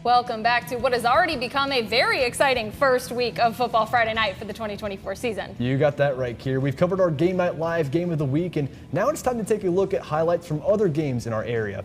Welcome back to what has already become a very exciting first week of Football Friday Night for the 2024 season. You got that right, Kier. We've covered our Game Night Live Game of the Week, and now it's time to take a look at highlights from other games in our area.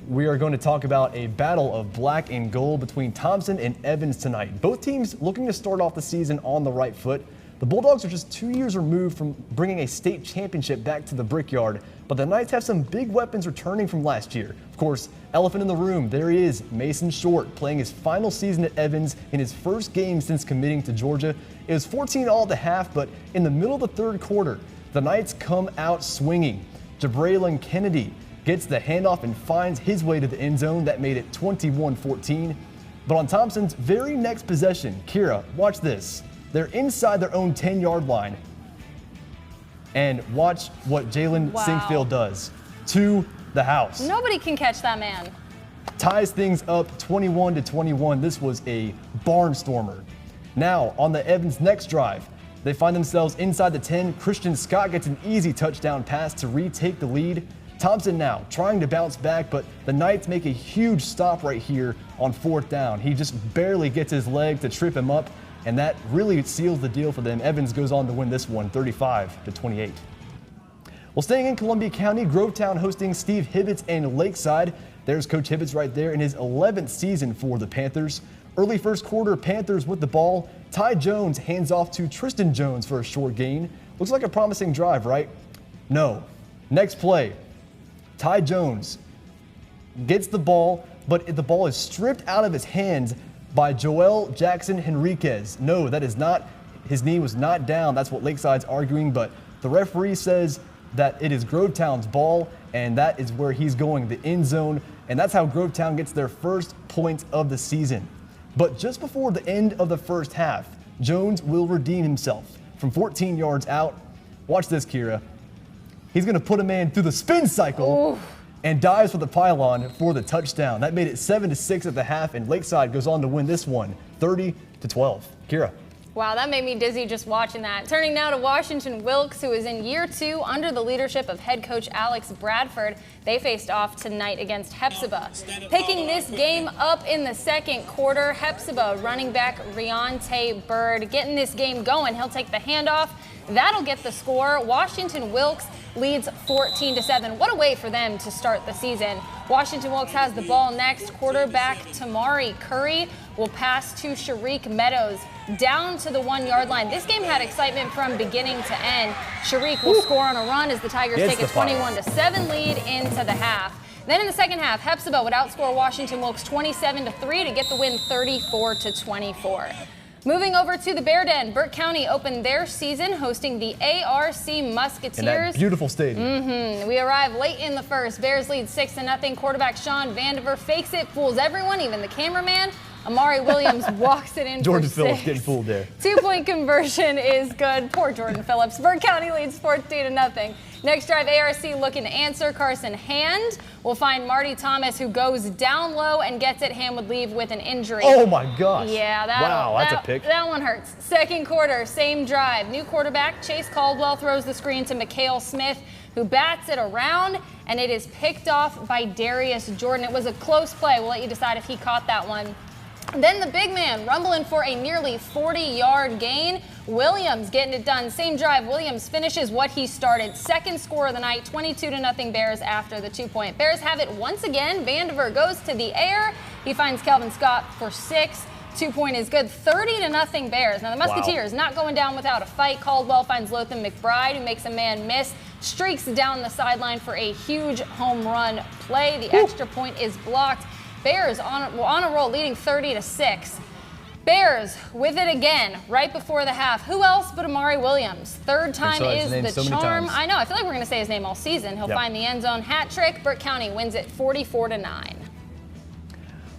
We are going to talk about a battle of black and gold between Thompson and Evans tonight. Both teams looking to start off the season on the right foot. The Bulldogs are just 2 years removed from bringing a state championship back to the Brickyard, but the Knights have some big weapons returning from last year. Of course, elephant in the room, there he is, Mason Short, playing his final season at Evans in his first game since committing to Georgia. It was 14-all at the half, but in the middle of the third quarter, the Knights come out swinging. Jabraylon Kennedy gets the handoff and finds his way to the end zone. That made it 21-14. But on Thompson's very next possession, Kira, watch this. They're inside their own 10-yard line. And watch what Jalen Sinkfield does to the house. Nobody can catch that man. Ties things up 21-21. This was a barnstormer. Now, on the Evans next drive, they find themselves inside the 10. Christian Scott gets an easy touchdown pass to retake the lead. Thompson now trying to bounce back, but the Knights make a huge stop right here on fourth down. He just barely gets his leg to trip him up, and that really seals the deal for them. Evans goes on to win this one 35-28. Well, staying in Columbia County, Grotow hosting Steve Hibbets and Lakeside. There's Coach Hibbets right there in his 11th season for the Panthers. Early first quarter, Panthers with the ball. Ty Jones hands off to Tristan Jones for a short gain. Looks like a promising drive, right? No. Next play, Ty Jones gets the ball, but the ball is stripped out of his hands by Joel Jackson Henriquez. No, that is not, his knee was not down. That's what Lakeside's arguing, but the referee says that it is Grovetown's ball, and that is where he's going, the end zone, and that's how Grotow gets their first points of the season. But just before the end of the first half, Jones will redeem himself from 14 yards out. Watch this, Kira. He's going to put a man through the spin cycle and dives for the pylon for the touchdown. That made it 7-6 at the half, and Lakeside goes on to win this one 30-12. Kira. Wow, that made me dizzy just watching that. Turning now to Washington Wilkes, who is in year 2 under the leadership of head coach Alex Bradford. They faced off tonight against Hephzibah. Picking this game up in the second quarter, Hephzibah running back Riante Bird getting this game going. He'll take the handoff. That'll get the score. Washington Wilkes leads 14-7. What a way for them to start the season. Washington Wilkes has the ball next. Quarterback Tamari Curry will pass to Sharik Meadows down to the 1-yard line. This game had excitement from beginning to end. Sharik will score on a run as the Tigers take a 21-7 lead into the half. Then in the second half, Hephzibah would outscore Washington Wilkes 27-3 to get the win 34-24. Moving over to the Bear Den, Burke County opened their season hosting the ARC Musketeers. In that beautiful stadium. We arrive late in the first. Bears lead 6-0. Quarterback Sean Vandiver fakes it, fools everyone, even the cameraman. Amari Williams walks it in Jordan for 6. Phillips getting fooled there. 2-point conversion is good. Poor Jordan Phillips. Burke County leads 14-0. Next drive, ARC looking to answer. Carson Hand will find Marty Thomas, who goes down low and gets it. Hand would leave with an injury. Oh my gosh. Yeah, that's a pick. That one hurts. Second quarter, same drive. New quarterback Chase Caldwell throws the screen to Mikhail Smith, who bats it around, and it is picked off by Darius Jordan. It was a close play. We'll let you decide if he caught that one. Then the big man rumbling for a nearly 40-yard gain. Williams getting it done. Same drive. Williams finishes what he started. Second score of the night, 22-0 Bears after the 2-point. Bears have it once again. Vandiver goes to the air. He finds Kelvin Scott for 6. 2-point is good. 30-0 Bears. Now the Musketeers not going down without a fight. Caldwell finds Lothan McBride, who makes a man miss. Streaks down the sideline for a huge home run play. The extra point is blocked. Bears on a roll, leading 30-6. Bears with it again right before the half. Who else but Amari Williams? Third time is the charm. I know. I feel like we're going to say his name all season. He'll find the end zone hat trick. Burke County wins it 44-9.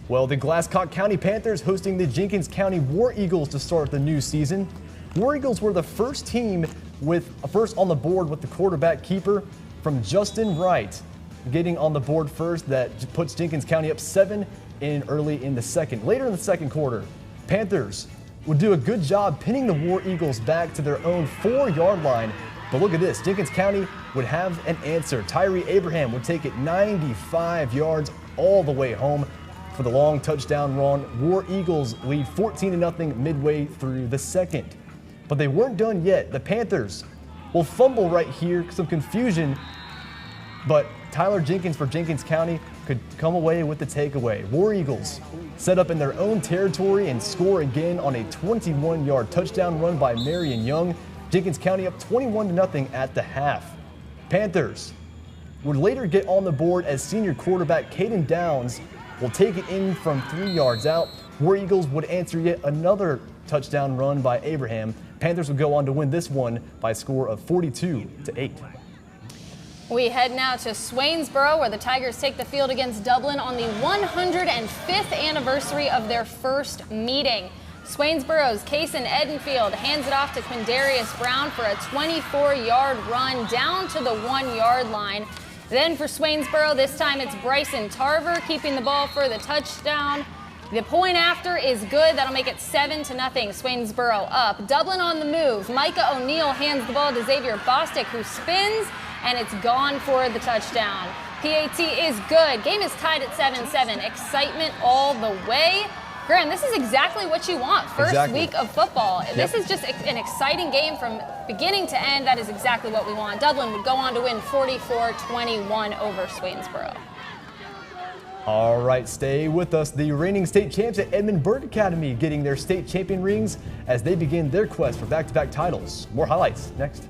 Well, the Glascock County Panthers hosting the Jenkins County War Eagles to start the new season. War Eagles were the first team first on the board with the quarterback keeper from Justin Wright. Getting on the board first, that puts Jenkins County up 7 early in the second. Later in the second quarter, Panthers would do a good job pinning the War Eagles back to their own 4-yard line. But look at this, Jenkins County would have an answer. Tyree Abraham would take it 95 yards all the way home. for the long touchdown run. War Eagles lead 14-0 midway through the second. But they weren't done yet. The Panthers will fumble right here, some confusion, but Tyler Jenkins for Jenkins County could come away with the takeaway. War Eagles set up in their own territory and score again on a 21-yard touchdown run by Marion Young. Jenkins County up 21-0 at the half. Panthers would later get on the board as senior quarterback Caden Downs will take it in from 3 yards out. War Eagles would answer yet another touchdown run by Abraham. Panthers would go on to win this one by a score of 42-8. We head now to Swainsboro, where the Tigers take the field against Dublin on the 105th anniversary of their first meeting. Swainsboro's Kason Edenfield hands it off to Quindarius Brown for a 24-yard run down to the 1-yard line. Then for Swainsboro, this time it's Bryson Tarver keeping the ball for the touchdown. The point after is good. That'll make it 7-0. Swainsboro up. Dublin on the move. Micah O'Neill hands the ball to Xavier Bostic, who spins, and it's gone for the touchdown. PAT is good. Game is tied at 7-7. Excitement all the way. Graham, this is exactly what you want. First week of football. Yep. This is just an exciting game from beginning to end. That is exactly what we want. Dublin would go on to win 44-21 over Swainsboro. All right, stay with us. The reigning state champs at Edmond Bird Academy getting their state champion rings as they begin their quest for back-to-back titles. More highlights next.